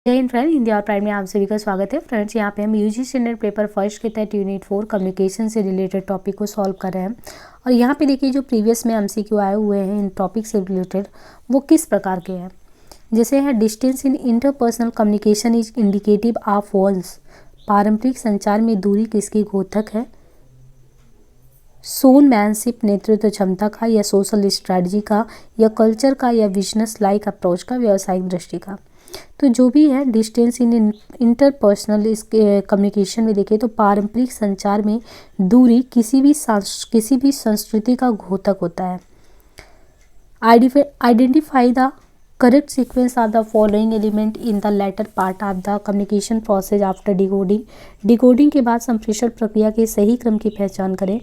जय हिंद फ्रेंड, हिंदी और प्राइम में आप सभी का स्वागत है। फ्रेंड्स, यहाँ पे हम यूजी स्टैंडर्ड पेपर फर्स्ट के तहत यूनिट 4 कम्युनिकेशन से रिलेटेड टॉपिक को सॉल्व कर रहे हैं। और यहाँ पे देखिए जो प्रीवियस में एमसीक्यू आए हुए हैं इन टॉपिक से रिलेटेड वो किस प्रकार के हैं। जैसे है distance in interpersonal communication is indicative of walls. पारंपरिक संचार में दूरी किसकी घोतक है। सोनमैनशिप नेतृत्व क्षमता का या सोशल स्ट्रैटेजी का या कल्चर का या बिजनेस लाइक अप्रोच का, व्यवसायिक दृष्टि का। तो जो भी है डिस्टेंस इन इंटरपर्सनल इसके कम्युनिकेशन में देखें तो पारंपरिक संचार में दूरी किसी भी संस्कृति का घोतक होता है। Identify the correct sequence of the following element in the letter part of the communication process after decoding. Decoding के बाद संप्रेषण प्रक्रिया के सही क्रम की पहचान करें।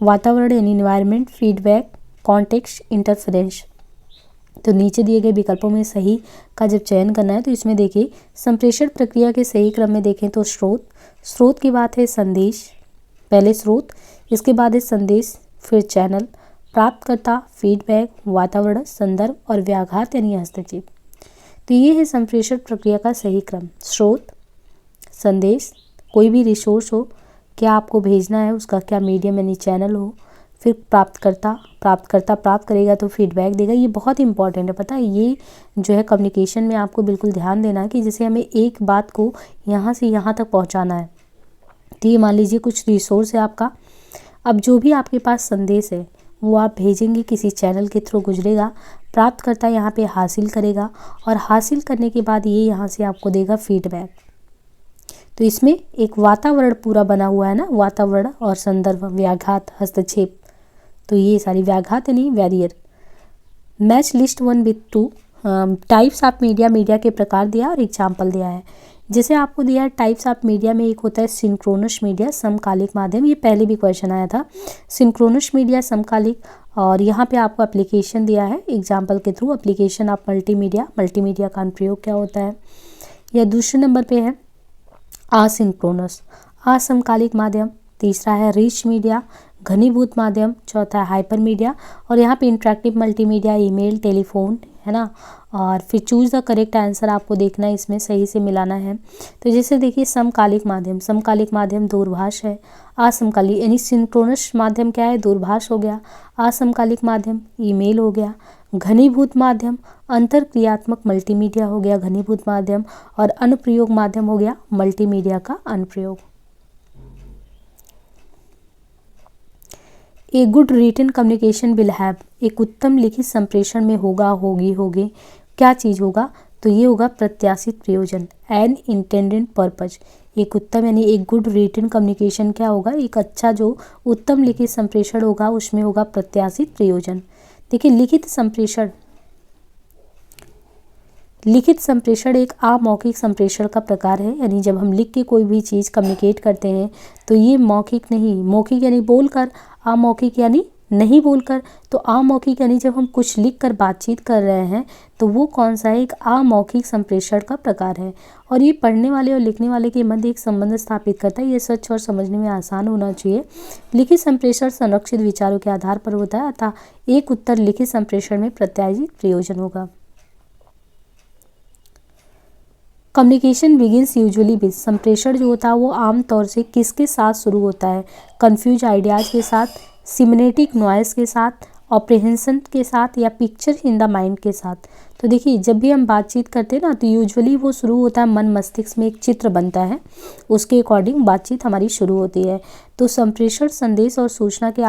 वातावरण यानी इन्वायरमेंट, फीडबैक, कॉन्टेक्स्ट, इंटरफेरेंस। तो नीचे दिए गए विकल्पों में सही का जब चयन करना है तो इसमें देखिए संप्रेषण प्रक्रिया के सही क्रम में देखें तो स्रोत की बात है संदेश, पहले स्रोत, इसके बाद है संदेश, फिर चैनल, प्राप्तकर्ता, फीडबैक, वातावरण, संदर्भ और व्याघात यानी हस्तक्षेप। तो ये है संप्रेषण प्रक्रिया का सही क्रम। स्रोत, संदेश, कोई भी रिसोर्स हो, क्या आपको भेजना है उसका क्या मीडियम यानी चैनल हो, फिर प्राप्तकर्ता प्राप्त करेगा तो फीडबैक देगा। ये बहुत इंपॉर्टेंट है, पता है। ये जो है कम्युनिकेशन में आपको बिल्कुल ध्यान देना है कि जैसे हमें एक बात को यहाँ से यहाँ तक पहुँचाना है। तो ये मान लीजिए कुछ रिसोर्स है आपका। अब जो भी आपके पास संदेश है वो आप भेजेंगे, किसी चैनल के थ्रू गुजरेगा, प्राप्तकर्ता यहाँ पे हासिल करेगा और हासिल करने के बाद ये यहाँ से आपको देगा फीडबैक। तो इसमें एक वातावरण पूरा बना हुआ है ना, वातावरण और संदर्भ, व्याघात, हस्तक्षेप। तो ये सारी व्याघात यानी barrier. Match list 1 with 2 types of media के प्रकार दिया और एग्जाम्पल दिया है। जैसे आपको दिया है टाइप्स ऑफ मीडिया में एक होता है सिंक्रोनस मीडिया, समकालिक माध्यम। ये पहले भी क्वेश्चन आया था, सिंक्रोनस मीडिया, समकालिक। और यहाँ पे आपको एप्लीकेशन दिया है एग्जाम्पल के थ्रू, एप्लीकेशन ऑफ मल्टीमीडिया का अनुप्रयोग क्या होता है। या दूसरे नंबर पे है असिंक्रोनस, असमकालिक माध्यम। तीसरा है रिच मीडिया, घनीभूत माध्यम। चौथा है हाइपर मीडिया। और यहाँ पे इंटरेक्टिव मल्टीमीडिया, ईमेल, टेलीफोन, है ना। और फिर चूज द करेक्ट आंसर आपको देखना है, इसमें सही से मिलाना है। तो जैसे देखिए समकालिक माध्यम दूरभाष है। असमकालिक यानी सिंक्रोनस माध्यम क्या है, दूरभाष हो गया। असमकालिक माध्यम ईमेल हो गया। घनीभूत माध्यम अंतरक्रियात्मक मल्टीमीडिया हो गया घनीभूत माध्यम। और अनुप्रयोग माध्यम हो गया मल्टीमीडिया का अनुप्रयोग। A good written communication will have, एक उत्तम लिखित संप्रेषण में होगी क्या चीज़ होगा, तो ये होगा प्रत्याशित प्रयोजन, एन इंटेंडेड पर्पज। एक उत्तम यानी एक गुड रिटन कम्युनिकेशन क्या होगा, एक अच्छा जो उत्तम लिखित संप्रेषण होगा उसमें होगा प्रत्याशित प्रयोजन। देखिए लिखित संप्रेषण एक अमौखिक संप्रेषण का प्रकार है। यानी जब हम लिख के कोई भी चीज़ कम्युनिकेट करते हैं तो ये मौखिक नहीं, मौखिक यानी बोलकर, अमौखिक यानी नहीं बोलकर। तो अमौखिक यानी जब हम कुछ लिख कर बातचीत कर रहे हैं तो वो कौन सा है, एक अमौखिक संप्रेषण का प्रकार है। और ये पढ़ने वाले और लिखने वाले के मध्य एक संबंध स्थापित करता है। ये स्वच्छ और समझने में आसान होना चाहिए। लिखित संप्रेषण संरक्षित विचारों के आधार पर होता है, अतः एक उत्तर लिखित संप्रेषण में प्रत्याशित प्रयोजन होगा। कम्युनिकेशन बिगिंस यूजुअली विद, संप्रेषण जो होता है वो आमतौर से किसके साथ शुरू होता है, कन्फ्यूज आइडियाज़ के साथ, सिमनेटिक नॉइस के साथ, ऑप्रेहेंशन के साथ या पिक्चर इन द माइंड के साथ। तो देखिए जब भी हम बातचीत करते हैं ना तो यूजुअली वो शुरू होता है मन मस्तिष्क में एक चित्र बनता है, उसके अकॉर्डिंग बातचीत हमारी शुरू होती है। तो संप्रेषण संदेश और सूचना के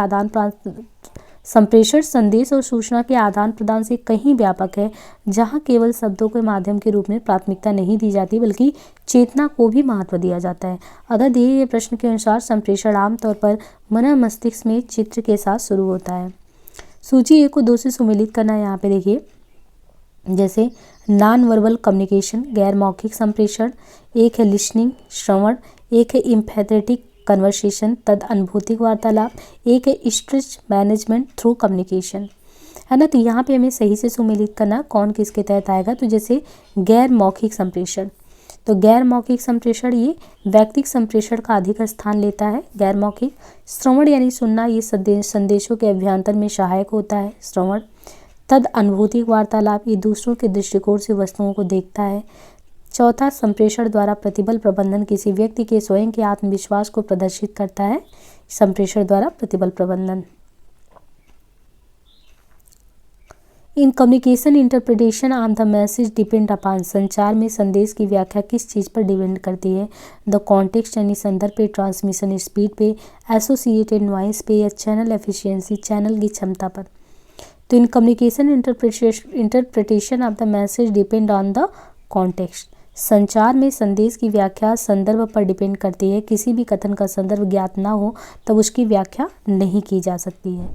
आदान प्रदान से कहीं व्यापक है, जहां केवल शब्दों के माध्यम के रूप में प्राथमिकता नहीं दी जाती बल्कि चेतना को भी महत्व दिया जाता है। अतः दिए गए प्रश्न के अनुसार संप्रेषण आमतौर पर मन मस्तिष्क में चित्र के साथ शुरू होता है। सूची 1 को 2 से सुमेलित करना है। यहाँ पे देखिए जैसे नॉन वर्बल कम्युनिकेशन, गैर मौखिक संप्रेषण, एक है लिसनिंग, श्रवण, एक है इम्पैथेटिक कन्वर्सेशन, तद अनुभूतिक वार्तालाप, एक है स्ट्रेस मैनेजमेंट थ्रू कम्युनिकेशन, है ना। तो यहाँ पे हमें सही से सुमेलित करना कौन किसके तहत आएगा। तो जैसे गैर मौखिक संप्रेषण, तो गैर मौखिक संप्रेषण ये व्यक्तिक संप्रेषण का अधिक स्थान लेता है। गैर मौखिक श्रवण यानी सुनना, ये संदेशों के अभ्यांतर में सहायक होता है श्रवण। तद अनुभूतिक वार्तालाप, ये दूसरों के दृष्टिकोण से वस्तुओं को देखता है। चौथा, संप्रेषण द्वारा प्रतिबल प्रबंधन किसी व्यक्ति के स्वयं के आत्मविश्वास को प्रदर्शित करता है। संप्रेषण द्वारा प्रतिबल प्रबंधन। In communication interpretation on the message depend upon, संचार में संदेश की व्याख्या किस चीज़ पर डिपेंड करती है। द कॉन्टेक्स्ट यानी संदर्भ पे, ट्रांसमिशन स्पीड पे, एसोसिएटेड नॉइस पे, या चैनल एफिशिएंसी, चैनल की क्षमता पर। तो in communication interpretation of the message depend on the context, संचार में संदेश की व्याख्या संदर्भ पर डिपेंड करती है। किसी भी कथन का संदर्भ ज्ञात ना हो तब उसकी व्याख्या नहीं की जा सकती है।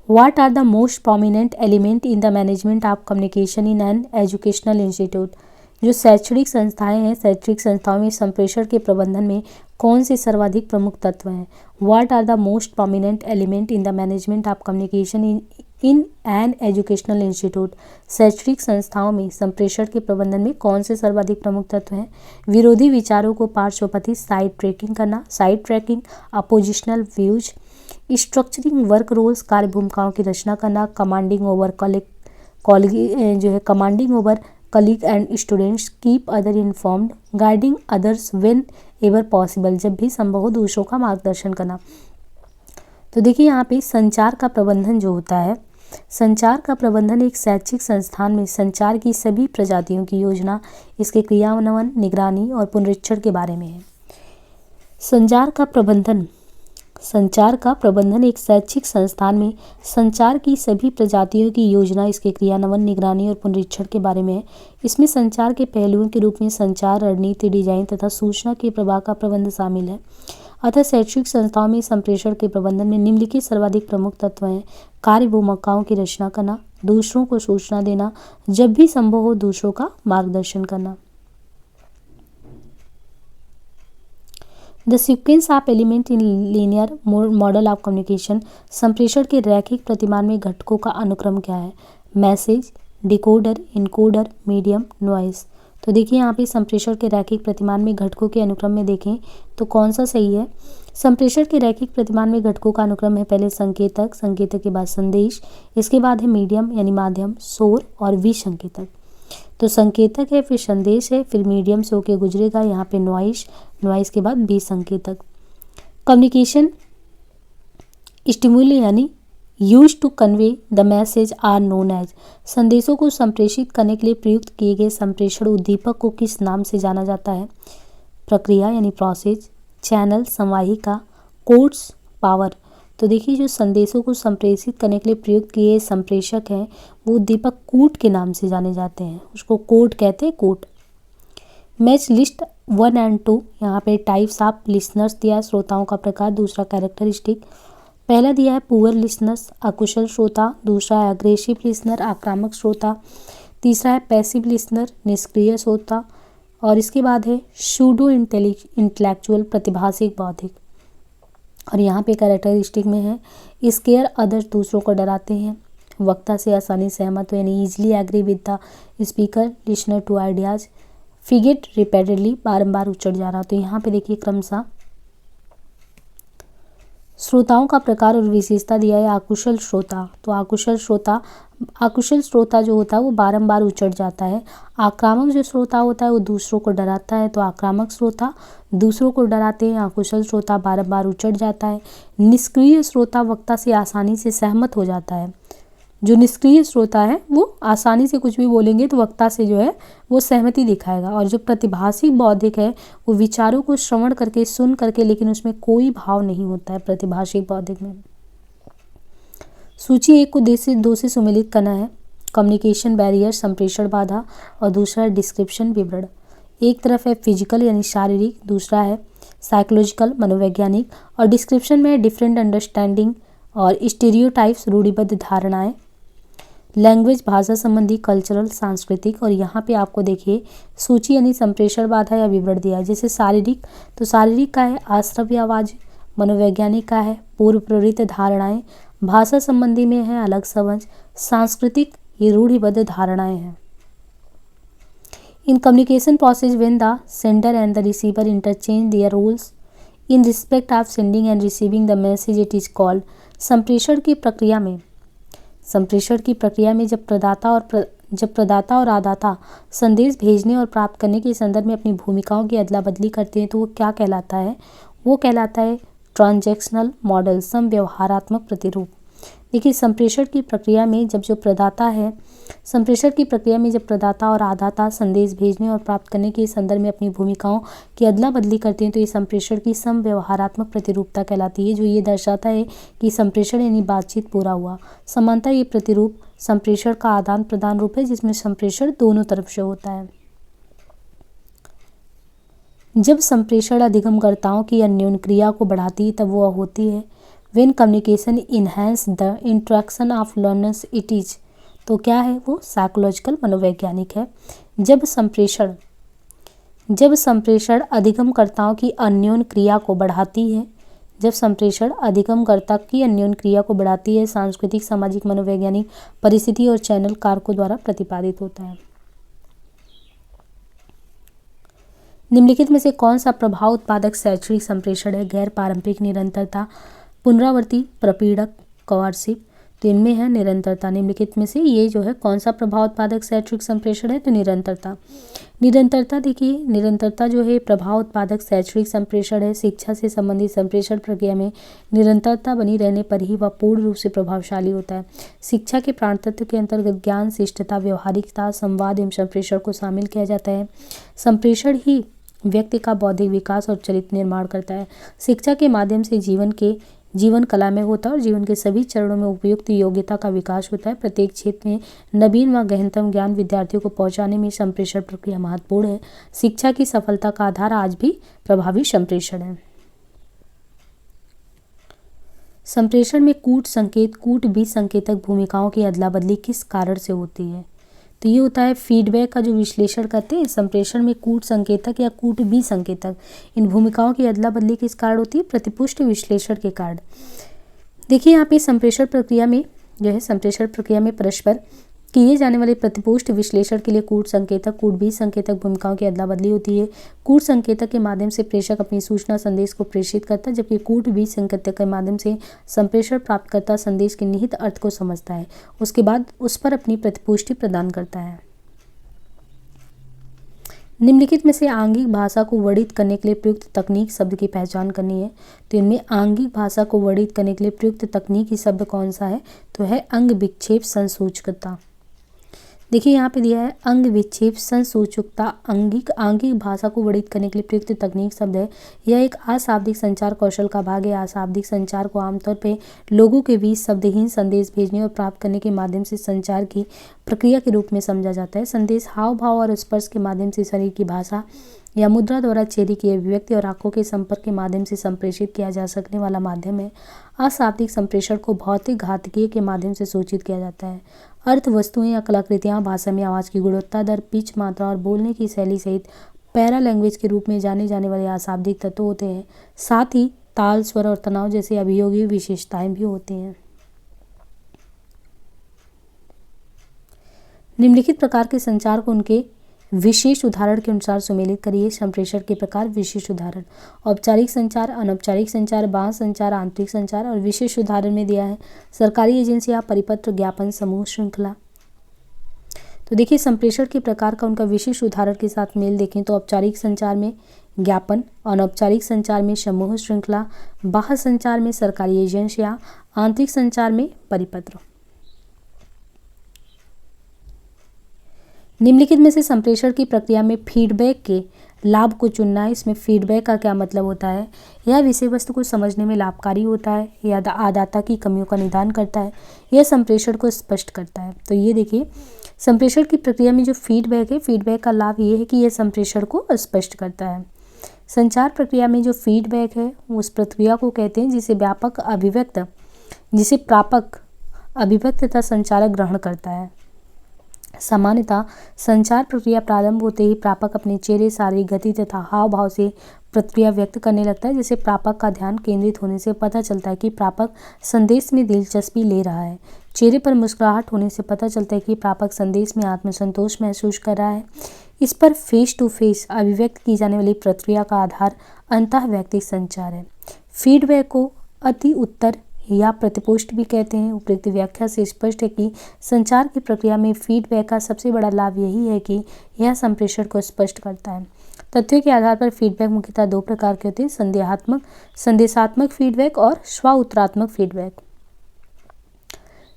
What are the most prominent element in the management of communication in an educational institute? जो शैक्षणिक संस्थाएं हैं, शैक्षणिक संस्थाओं में संप्रेषण के प्रबंधन में कौन से सर्वाधिक प्रमुख तत्व हैं? What are the most prominent element in the management of communication in an educational institute? शैक्षणिक संस्थाओं में संप्रेषण के प्रबंधन में कौन से सर्वाधिक प्रमुख तत्व हैं? विरोधी विचारों को पार्श्वपति, साइड ट्रैकिंग करना, side tracking, oppositional views, structuring work roles, कार्य भूमिकाओं की रचना करना, commanding over colleague and students, keep other informed, guiding others whenever possible, जब भी संभव हो दूसरों का मार्गदर्शन करना। तो देखिए यहाँ पे संचार का प्रबंधन जो होता है, संचार का प्रबंधन एक शैक्षिक संस्थान में संचार की सभी प्रजातियों की योजना, इसके क्रियान्वयन, निगरानी और पुनरीक्षण के बारे में है। संचार का प्रबंधन एक शैक्षिक संस्थान में संचार की सभी प्रजातियों की योजना, इसके क्रियान्वयन, निगरानी और पुनरीक्षण के बारे में है। इसमें संचार के पहलुओं के रूप में संचार रणनीति, डिजाइन तथा सूचना के प्रवाह का प्रबंध शामिल है। अतः शैक्षिक संस्थाओं में संप्रेषण के प्रबंधन में निम्नलिखित सर्वाधिक प्रमुख तत्व हैं। कार्य भूमिकाओं की रचना करना, दूसरों को सूचना देना, जब भी संभव हो दूसरों का मार्गदर्शन करना। The sequence of element in linear model of communication, संप्रेषण के रैखिक प्रतिमान में घटकों का अनुक्रम क्या है? Message, decoder, encoder, medium, noise. तो देखिए यहाँ पे संप्रेषण के रैखिक प्रतिमान में घटकों के अनुक्रम में देखें तो कौन सा सही है? संप्रेषण के रैखिक प्रतिमान में घटकों का अनुक्रम है पहले संकेतक, संकेतक के बाद संदेश, इसके बाद है मीडियम यानी माध्यम, शोर और विसंकेतक। तो संकेतक है, फिर संदेश है, फिर मीडियम से होके गुजरेगा यहाँ पे नॉइस, नॉइस के बाद विसंकेतक। कम्युनिकेशन स्टिमुली यानी used to convey the message are known as, संदेशों को संप्रेषित करने के लिए प्रयुक्त किए गए संप्रेषण उद्दीपक को किस नाम से जाना जाता है? प्रक्रिया यानी प्रोसेस, चैनल, संवाहिका, कोड्स, पावर। तो देखिए जो संदेशों को संप्रेषित करने के लिए प्रयुक्त किए संप्रेषक हैं वो उद्दीपक कूट के नाम से जाने जाते हैं, उसको कोड कहते हैं, कूट। मैच लिस्ट 1 और 2, यहाँ पे टाइप्स ऑफ लिसनर्स दिया है, श्रोताओं का प्रकार, दूसरा कैरेक्टरिस्टिक। पहला दिया है पुअर लिसनर्स, अकुशल श्रोता, दूसरा है अग्रेसिव लिसनर, आक्रामक श्रोता, तीसरा है पैसिव लिसनर, निष्क्रिय श्रोता, और इसके बाद है सूडो इंटेलेक्चुअल, प्रतिभाषिक बौद्धिक। और यहाँ पे कैरेक्टरिस्टिक में है स्केयर अदर्स, दूसरों को डराते हैं, वक्ता से आसानी सहमत हो यानी easily agree with the speaker, listener to ideas, fidget repeatedly, बारंबार उचट जा रहा। तो यहाँ पे देखिए क्रमशः श्रोताओं का प्रकार और विशेषता दिया है अकुशल श्रोता। तो अकुशल श्रोता जो होता है वो बारंबार उचट जाता है। आक्रामक जो श्रोता होता है वो दूसरों को डराता है, तो आक्रामक श्रोता दूसरों को डराते हैं, अकुशल श्रोता बारंबार उचट जाता है। निष्क्रिय श्रोता वक्ता से आसानी से सहमत हो जाता है। जो निष्क्रिय श्रोता है वो आसानी से कुछ भी बोलेंगे तो वक्ता से जो है वो सहमति दिखाएगा। और जो प्रतिभाषिक बौद्धिक है वो विचारों को श्रवण करके, सुन करके, लेकिन उसमें कोई भाव नहीं होता है प्रतिभाषिक बौद्धिक में। सूची 1 को 2 से सुमेलित करना है। कम्युनिकेशन बैरियर, संप्रेषण बाधा, और दूसरा है डिस्क्रिप्शन, विवरण। एक तरफ है फिजिकल यानी शारीरिक, दूसरा है साइकोलॉजिकल, मनोवैज्ञानिक, और डिस्क्रिप्शन में डिफरेंट अंडरस्टैंडिंग और स्टीरियोटाइप्स, रूढ़िबद्ध धारणाएं। लैंग्वेज, भाषा संबंधी, कल्चरल, सांस्कृतिक। और यहाँ पे आपको देखिए सूची यानी संप्रेषण बाधा या विवरण दिया है। जैसे शारीरिक, तो शारीरिक का है आश्रव्य आवाज, मनोवैज्ञानिक का है पूर्व प्रेरित धारणाएं, भाषा संबंधी में है अलग समझ, सांस्कृतिक ये रूढ़िबद्ध धारणाएं हैं। In communication process when the sender and the receiver interchange their roles in respect of sending and receiving the message it is called. संप्रेषण की प्रक्रिया में जब प्रदाता और जब प्रदाता और आदाता संदेश भेजने और प्राप्त करने के संदर्भ में अपनी भूमिकाओं की अदला बदली करते हैं तो वो क्या कहलाता है? वो कहलाता है ट्रांजैक्शनल मॉडल, समव्यवहारात्मक प्रतिरूप। देखिए, संप्रेषण की प्रक्रिया में जब प्रदाता और आदाता संदेश भेजने और प्राप्त करने के संदर्भ में अपनी भूमिकाओं की अदला बदली करते हैं तो ये संप्रेषण की समव्यवहारात्मक प्रतिरूपता कहलाती है, जो ये दर्शाता है कि संप्रेषण यानी बातचीत पूरा हुआ। समानता ये प्रतिरूप संप्रेषण का आदान प्रदान रूप है जिसमें संप्रेषण दोनों तरफ से होता है। जब संप्रेषण अधिगमकर्ताओं की अन्योन्य क्रिया को बढ़ाती है तब वह होती है When communication enhance the interaction of learners it is। तो क्या है वो? साइकोलॉजिकल, मनोवैज्ञानिक है। जब संप्रेषण अधिगमकर्ताओं की अन्योन्य क्रिया को बढ़ाती है, सांस्कृतिक, सामाजिक, मनोवैज्ञानिक परिस्थिति और चैनल कारकों द्वारा प्रतिपादित होता है। निम्नलिखित में से कौन सा प्रभाव उत्पादक शैक्षणिक संप्रेषण है? गैर पारंपरिक, निरंतरता, पुनरावर्ती, प्रपीड़क, कॉर्सिव। तो इनमें है निरंतरता। निम्नलिखित में से ये जो है कौन सा प्रभाव उत्पादक शैक्षणिक संप्रेषण है? तो निरंतरता। देखिए, निरंतरता जो है प्रभाव उत्पादक शैक्षणिक संप्रेषण है। शिक्षा से संबंधित संप्रेषण प्रक्रिया में निरंतरता बनी रहने पर ही वह पूर्ण रूप से प्रभावशाली होता है। शिक्षा के प्राण तत्व के अंतर्गत ज्ञान, शिष्टता, व्यवहारिकता, संवाद एवं संप्रेषण को शामिल किया जाता है। संप्रेषण ही व्यक्ति का बौद्धिक विकास और चरित्र निर्माण करता है। शिक्षा के माध्यम से जीवन कला में होता है और जीवन के सभी चरणों में उपयुक्त योग्यता का विकास होता है। प्रत्येक क्षेत्र में नवीन व गहनतम ज्ञान विद्यार्थियों को पहुंचाने में संप्रेषण प्रक्रिया महत्वपूर्ण है। शिक्षा की सफलता का आधार आज भी प्रभावी संप्रेषण है। संप्रेषण में कूट संकेत, कूट बी संकेतक भूमिकाओं की अदला बदली किस कारण से होती है? तो ये होता है फीडबैक का जो विश्लेषण करते हैं। संप्रेषण में कूट संकेतक या कूट बी संकेतक, इन भूमिकाओं की अदला बदली किस कारण होती है? प्रतिपुष्टि विश्लेषण के कारण। देखिए, यहाँ पे संप्रेषण प्रक्रिया में परस्पर किए जाने वाले प्रतिपुष्ट विश्लेषण के लिए कूट संकेतक, कूट बी संकेतक भूमिकाओं की अदला बदली होती है। कूट संकेतक के माध्यम से प्रेषक अपनी सूचना संदेश को प्रेषित करता है, जबकि कूट बी संकेतक के माध्यम से संप्रेषण प्राप्तकर्ता संदेश के निहित अर्थ को समझता है, उसके बाद उस पर अपनी प्रतिपुष्टि प्रदान करता है। निम्नलिखित में से आंगिक भाषा को वर्णित करने के लिए प्रयुक्त तकनीक शब्द की पहचान करनी है। तो इनमें आंगिक भाषा को वर्णित करने के लिए प्रयुक्त तकनीकी शब्द कौन सा है? तो है अंग विक्षेप संसूचकता। देखिए, यहाँ पे दिया है अंग विक्षेप संसूचकता। आंगिक भाषा को वर्णित करने के लिए प्रयुक्त तकनीक शब्द है। यह एक अशाब्दिक संचार कौशल का भाग है। अशाब्दिक संचार को आमतौर पे लोगों के बीच शब्दहीन संदेश भेजने और प्राप्त करने के माध्यम से संचार की प्रक्रिया के रूप में समझा जाता है। संदेश हाव भाव और स्पर्श के माध्यम से शरीर की भाषा या मुद्रा द्वारा चेहरे की अभिव्यक्ति और आंखों के संपर्क के माध्यम से संप्रेषित किया जा सकने वाला माध्यम है। अशाब्दिक संप्रेषण को भौतिक घातकीय के माध्यम से सूचित किया जाता है। अर्थ वस्तुएं या कलाकृतियां भाषा में आवाज़ की गुणवत्ता, दर, पिच, मात्रा और बोलने की शैली सहित पैरा लैंग्वेज के रूप में जाने जाने वाले अशाब्दिक तत्व होते हैं। साथ ही ताल, स्वर और तनाव जैसे अभियोगी विशेषताएं भी होती हैं। निम्नलिखित प्रकार के संचार को उनके विशेष उदाहरण के अनुसार सुमेलित करिए। संप्रेषण के प्रकार, विशेष उदाहरण। औपचारिक संचार, अनौपचारिक संचार, बाह्य संचार, आंतरिक संचार। और विशेष उदाहरण में दिया है सरकारी एजेंसियां, परिपत्र, ज्ञापन, समूह, श्रृंखला। तो देखिए, संप्रेषण के प्रकार का उनका विशेष उदाहरण के साथ मेल देखें तो औपचारिक संचार में ज्ञापन, अनौपचारिक संचार में समूह, श्रृंखला, बाह्य संचार में सरकारी एजेंसियां, आंतरिक संचार में परिपत्र। निम्नलिखित में से संप्रेषण की प्रक्रिया में फीडबैक के लाभ को चुनना है। इसमें फीडबैक का क्या मतलब होता है? यह विषय वस्तु को समझने में लाभकारी होता है, यह आदाता की कमियों का निदान करता है, यह संप्रेषण को स्पष्ट करता है। तो ये देखिए, संप्रेषण की प्रक्रिया में जो फीडबैक है, फीडबैक का लाभ ये है कि यह संप्रेषण को स्पष्ट करता है। संचार प्रक्रिया में जो फीडबैक है उस प्रक्रिया को कहते हैं जिसे प्रापक अभिव्यक्त तथा संचारक ग्रहण करता है। सामान्यतः संचार प्रक्रिया प्रारंभ होते ही प्रापक अपने चेहरे, शारीरिक गति तथा हाव भाव से प्रतिक्रिया व्यक्त करने लगता है, जिससे प्रापक का ध्यान केंद्रित होने से पता चलता है कि प्रापक संदेश में दिलचस्पी ले रहा है। चेहरे पर मुस्कुराहट होने से पता चलता है कि प्रापक संदेश में आत्मसंतोष महसूस कर रहा है। इस पर फेस टू फेस अभिव्यक्त की जाने वाली प्रतिक्रिया का आधार अंतःवैयक्तिक संचार है। फीडबैक को अति उत्तर या प्रतिपुष्ट भी कहते हैं। उपयुक्त व्याख्या से स्पष्ट है कि संचार की प्रक्रिया में फीडबैक का सबसे बड़ा लाभ यही है कि यह संप्रेषण को स्पष्ट करता है। तथ्यों के आधार पर फीडबैक मुख्यतः दो प्रकार के होते हैं, संदेशात्मक फीडबैक और स्व-उत्तरात्मक फीडबैक।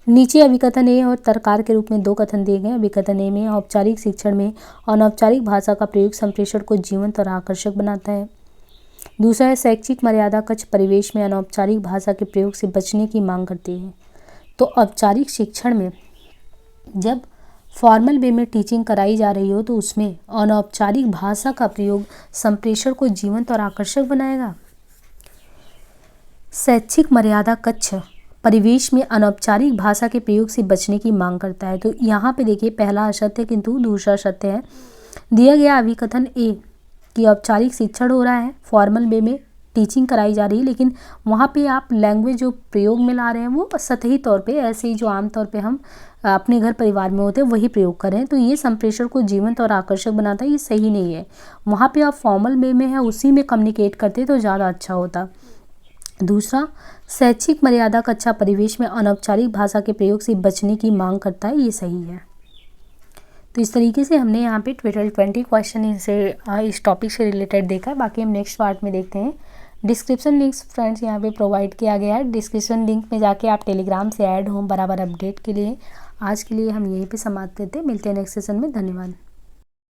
नीचे अभिकथन ए और तर्ककार के रूप में दो कथन दिए गए। अभिकथन ए में औपचारिक शिक्षण में अनौपचारिक भाषा का प्रयोग संप्रेषण को जीवंत और आकर्षक बनाता है। दूसरा है शैक्षिक मर्यादा कक्ष परिवेश में अनौपचारिक भाषा के प्रयोग से बचने की मांग करती है। तो औपचारिक शिक्षण में जब फॉर्मल वे में टीचिंग कराई जा रही हो तो उसमें अनौपचारिक भाषा का प्रयोग संप्रेषण को जीवंत और आकर्षक बनाएगा। शैक्षिक मर्यादा कक्ष परिवेश में अनौपचारिक भाषा के प्रयोग से बचने की मांग करता है। तो यहाँ पे देखिए पहला असत्य किंतु दूसरा सत्य है। दिया गया अभिकथन ए कि औपचारिक शिक्षण हो रहा है, फॉर्मल वे में टीचिंग कराई जा रही है, लेकिन वहाँ पे आप लैंग्वेज जो प्रयोग में ला रहे हैं वो सतही तौर पे ऐसे ही जो आमतौर पे हम अपने घर परिवार में होते हैं वही प्रयोग कर रहे हैं। तो ये संप्रेषण को जीवंत और आकर्षक बनाता है, ये सही नहीं है। वहाँ पे आप फॉर्मल वे में है उसी में कम्युनिकेट करते तो ज़्यादा अच्छा होता। दूसरा, शैक्षिक मर्यादा कक्षा परिवेश में अनौपचारिक भाषा के प्रयोग से बचने की मांग करता है, ये सही है। तो इस तरीके से हमने यहाँ पे 20 क्वेश्चन इस टॉपिक से रिलेटेड देखा है। बाकी हम नेक्स्ट पार्ट में देखते हैं। डिस्क्रिप्शन लिंक्स फ्रेंड्स यहाँ पे प्रोवाइड किया गया है। डिस्क्रिप्शन लिंक में जाके आप टेलीग्राम से ऐड हों बराबर अपडेट के लिए। आज के लिए हम यहीं पे समाप्त करते हैं, मिलते हैं नेक्स्ट सेशन में। धन्यवाद।